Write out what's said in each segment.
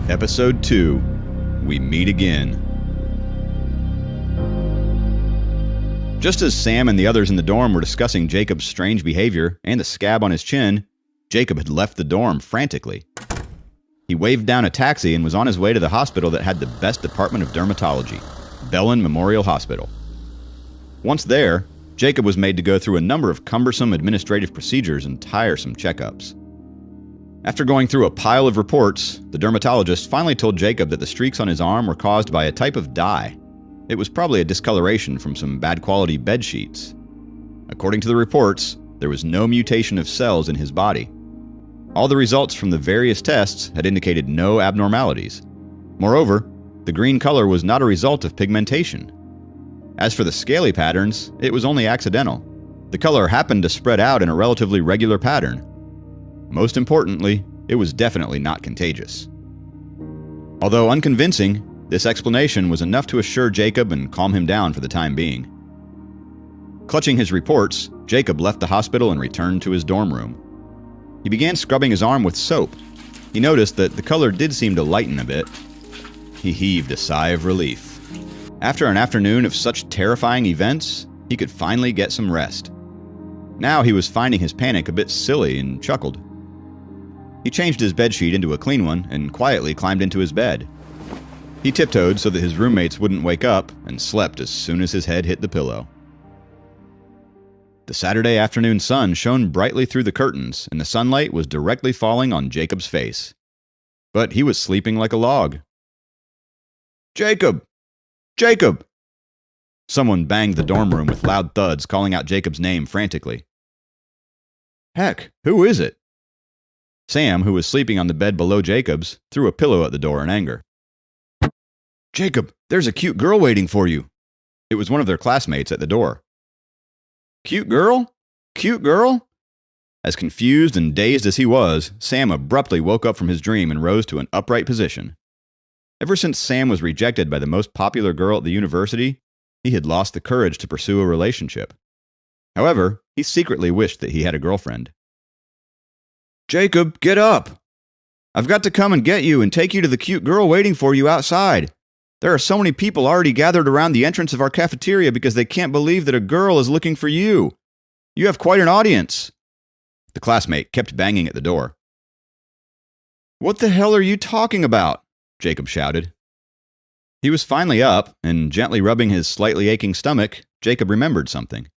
Episode 2. We Meet Again. Just as Sam and the others in the dorm were discussing Jacob's strange behavior and the scab on his chin, Jacob had left the dorm frantically. He waved down a taxi and was on his way to the hospital that had the best department of dermatology, Bellin Memorial Hospital. Once there, Jacob was made to go through a number of cumbersome administrative procedures and tiresome checkups. After going through a pile of reports, the dermatologist finally told Jacob that the streaks on his arm were caused by a type of dye. It was probably a discoloration from some bad quality bed sheets. According to the reports, there was no mutation of cells in his body. All the results from the various tests had indicated no abnormalities. Moreover, the green color was not a result of pigmentation. As for the scaly patterns, it was only accidental. The color happened to spread out in a relatively regular pattern. Most importantly, it was definitely not contagious. Although unconvincing, this explanation was enough to assure Jacob and calm him down for the time being. Clutching his reports, Jacob left the hospital and returned to his dorm room. He began scrubbing his arm with soap. He noticed that the color did seem to lighten a bit. He heaved a sigh of relief. After an afternoon of such terrifying events, he could finally get some rest. Now he was finding his panic a bit silly and chuckled. He changed his bedsheet into a clean one and quietly climbed into his bed. He tiptoed so that his roommates wouldn't wake up and slept as soon as his head hit the pillow. The Saturday afternoon sun shone brightly through the curtains, and the sunlight was directly falling on Jacob's face. But he was sleeping like a log. "Jacob! Jacob!" Someone banged the dorm room with loud thuds, calling out Jacob's name frantically. Heck, who is it? Sam, who was sleeping on the bed below Jacob's, threw a pillow at the door in anger. "Jacob, there's a cute girl waiting for you." It was one of their classmates at the door. "Cute girl? Cute girl?" As confused and dazed as he was, Sam abruptly woke up from his dream and rose to an upright position. Ever since Sam was rejected by the most popular girl at the university, he had lost the courage to pursue a relationship. However, he secretly wished that he had a girlfriend. "Jacob, get up! I've got to come and get you and take you to the cute girl waiting for you outside. There are so many people already gathered around the entrance of our cafeteria because they can't believe that a girl is looking for you. You have quite an audience." The classmate kept banging at the door. "What the hell are you talking about?" Jacob shouted. He was finally up, and gently rubbing his slightly aching stomach, Jacob remembered something.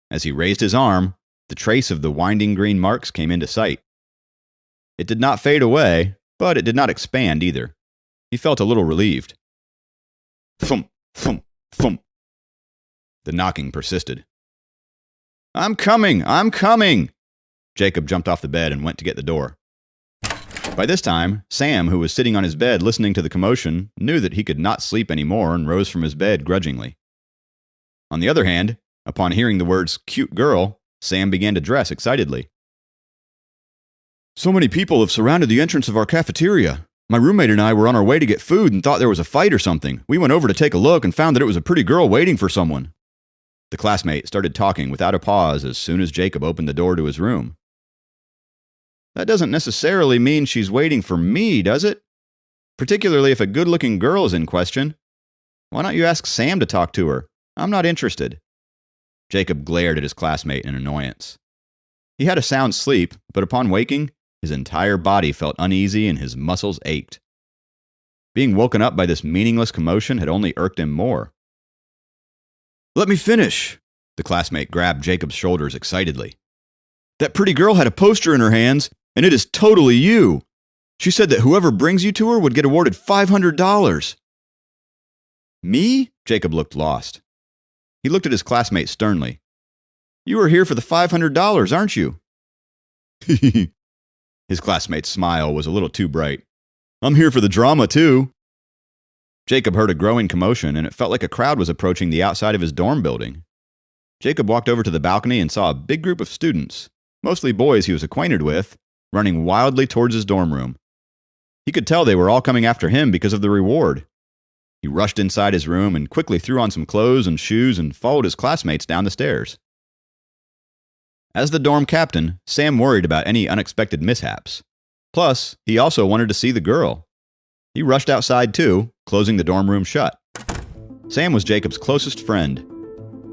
As he raised his arm, the trace of the winding green marks came into sight. It did not fade away, but it did not expand either. He felt a little relieved. Thump, thump, thump. The knocking persisted. I'm coming! Jacob jumped off the bed and went to get the door. By this time, Sam, who was sitting on his bed listening to the commotion, knew that he could not sleep anymore and rose from his bed grudgingly. On the other hand, upon hearing the words "cute girl," Sam began to dress excitedly. "So many people have surrounded the entrance of our cafeteria. My roommate and I were on our way to get food and thought there was a fight or something. We went over to take a look and found that it was a pretty girl waiting for someone." The classmate started talking without a pause as soon as Jacob opened the door to his room. "That doesn't necessarily mean she's waiting for me, does it? Particularly if a good-looking girl is in question. Why don't you ask Sam to talk to her? I'm not interested." Jacob glared at his classmate in annoyance. He had a sound sleep, but upon waking, his entire body felt uneasy and his muscles ached. Being woken up by this meaningless commotion had only irked him more. "Let me finish!" The classmate grabbed Jacob's shoulders excitedly. "That pretty girl had a poster in her hands, and it is totally you! She said that whoever brings you to her would get awarded $500. "Me?" Jacob looked lost. He looked at his classmate sternly. "You are here for the $500, aren't you?" His classmate's smile was a little too bright. "I'm here for the drama, too." Jacob heard a growing commotion, and it felt like a crowd was approaching the outside of his dorm building. Jacob walked over to the balcony and saw a big group of students, mostly boys he was acquainted with, running wildly towards his dorm room. He could tell they were all coming after him because of the reward. He rushed inside his room and quickly threw on some clothes and shoes and followed his classmates down the stairs. As the dorm captain, Sam worried about any unexpected mishaps. Plus, he also wanted to see the girl. He rushed outside too, closing the dorm room shut. Sam was Jacob's closest friend.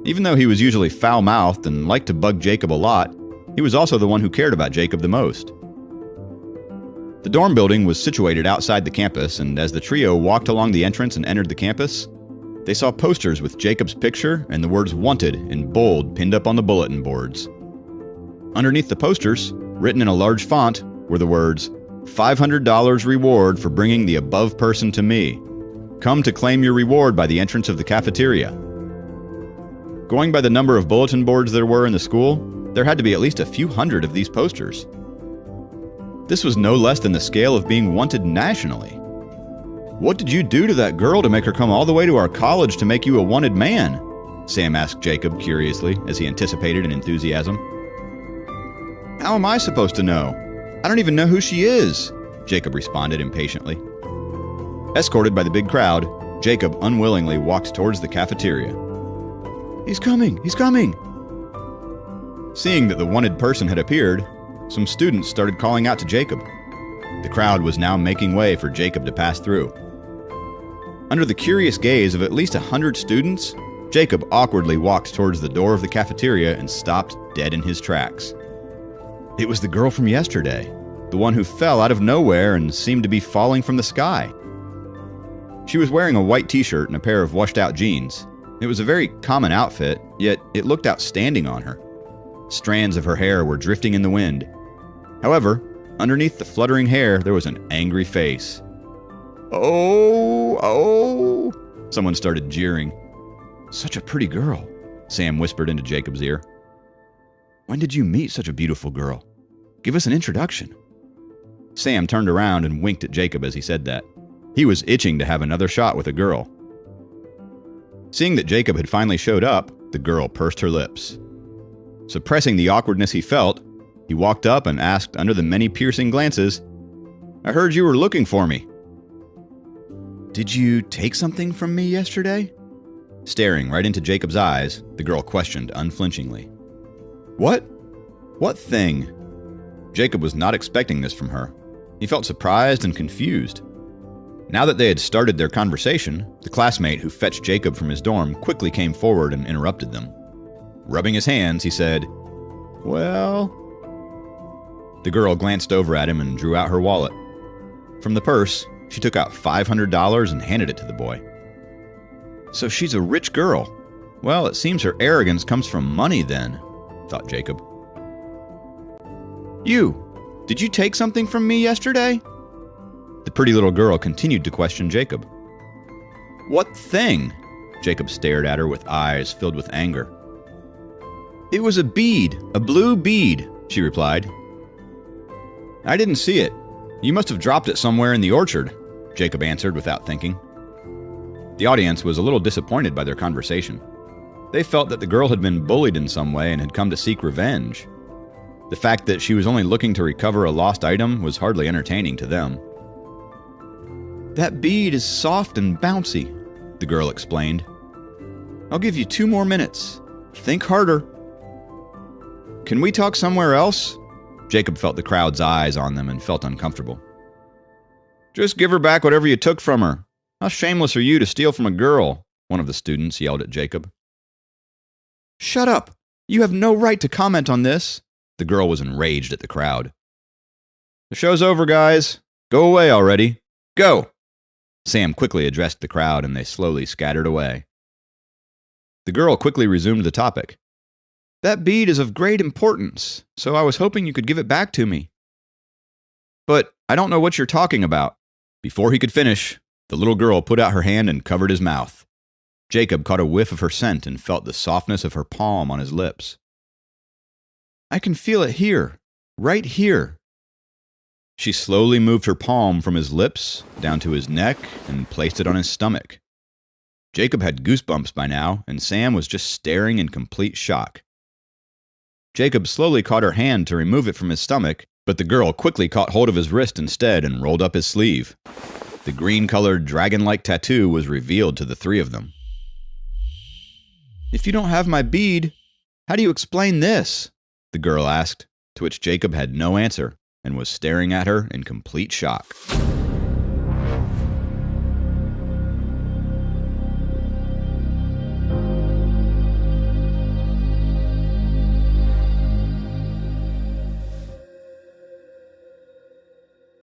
Even though he was usually foul-mouthed and liked to bug Jacob a lot, he was also the one who cared about Jacob the most. The dorm building was situated outside the campus, and as the trio walked along the entrance and entered the campus, they saw posters with Jacob's picture and the words "Wanted" in bold pinned up on the bulletin boards. Underneath the posters, written in a large font, were the words, "$500 reward for bringing the above person to me. Come to claim your reward by the entrance of the cafeteria." Going by the number of bulletin boards there were in the school, there had to be at least a few hundred of these posters. This was no less than the scale of being wanted nationally. "What did you do to that girl to make her come all the way to our college to make you a wanted man?" Sam asked Jacob curiously, as he anticipated in enthusiasm. "How am I supposed to know? I don't even know who she is," Jacob responded impatiently. Escorted by the big crowd, Jacob unwillingly walked towards the cafeteria. "He's coming! He's coming!" Seeing that the wanted person had appeared, some students started calling out to Jacob. The crowd was now making way for Jacob to pass through. Under the curious gaze of at least 100 students, Jacob awkwardly walked towards the door of the cafeteria and stopped dead in his tracks. It was the girl from yesterday, the one who fell out of nowhere and seemed to be falling from the sky. She was wearing a white t-shirt and a pair of washed-out jeans. It was a very common outfit, yet it looked outstanding on her. Strands of her hair were drifting in the wind. However, underneath the fluttering hair, there was an angry face. Oh, someone started jeering. "Such a pretty girl," Sam whispered into Jacob's ear. "When did you meet such a beautiful girl? Give us an introduction." Sam turned around and winked at Jacob as he said that. He was itching to have another shot with a girl. Seeing that Jacob had finally showed up, the girl pursed her lips. Suppressing the awkwardness he felt, he walked up and asked under the many piercing glances, "I heard you were looking for me." "Did you take something from me yesterday?" Staring right into Jacob's eyes, the girl questioned unflinchingly. "What? What thing?" Jacob was not expecting this from her. He felt surprised and confused. Now that they had started their conversation, the classmate who fetched Jacob from his dorm quickly came forward and interrupted them. Rubbing his hands, he said, "Well..." The girl glanced over at him and drew out her wallet. From the purse, she took out $500 and handed it to the boy. "So she's a rich girl. Well, it seems her arrogance comes from money then," thought Jacob. "You, did you take something from me yesterday?" The pretty little girl continued to question Jacob. "What thing?" Jacob stared at her with eyes filled with anger. "It was a bead, a blue bead," she replied. "I didn't see it. You must have dropped it somewhere in the orchard," Jacob answered without thinking. The audience was a little disappointed by their conversation. They felt that the girl had been bullied in some way and had come to seek revenge. The fact that she was only looking to recover a lost item was hardly entertaining to them. "That bead is soft and bouncy," the girl explained. "I'll give you 2 more minutes. Think harder." "Can we talk somewhere else?" Jacob felt the crowd's eyes on them and felt uncomfortable. "Just give her back whatever you took from her. How shameless are you to steal from a girl?" one of the students yelled at Jacob. "Shut up! You have no right to comment on this." The girl was enraged at the crowd. "The show's over, guys. Go away already. Go!" Sam quickly addressed the crowd, and they slowly scattered away. The girl quickly resumed the topic. "That bead is of great importance, so I was hoping you could give it back to me." "But I don't know what you're talking about." Before he could finish, the little girl put out her hand and covered his mouth. Jacob caught a whiff of her scent and felt the softness of her palm on his lips. "I can feel it here, right here." She slowly moved her palm from his lips down to his neck and placed it on his stomach. Jacob had goosebumps by now, and Sam was just staring in complete shock. Jacob slowly caught her hand to remove it from his stomach, but the girl quickly caught hold of his wrist instead and rolled up his sleeve. The green-colored dragon-like tattoo was revealed to the 3 of them. "If you don't have my bead, how do you explain this?" the girl asked, to which Jacob had no answer and was staring at her in complete shock.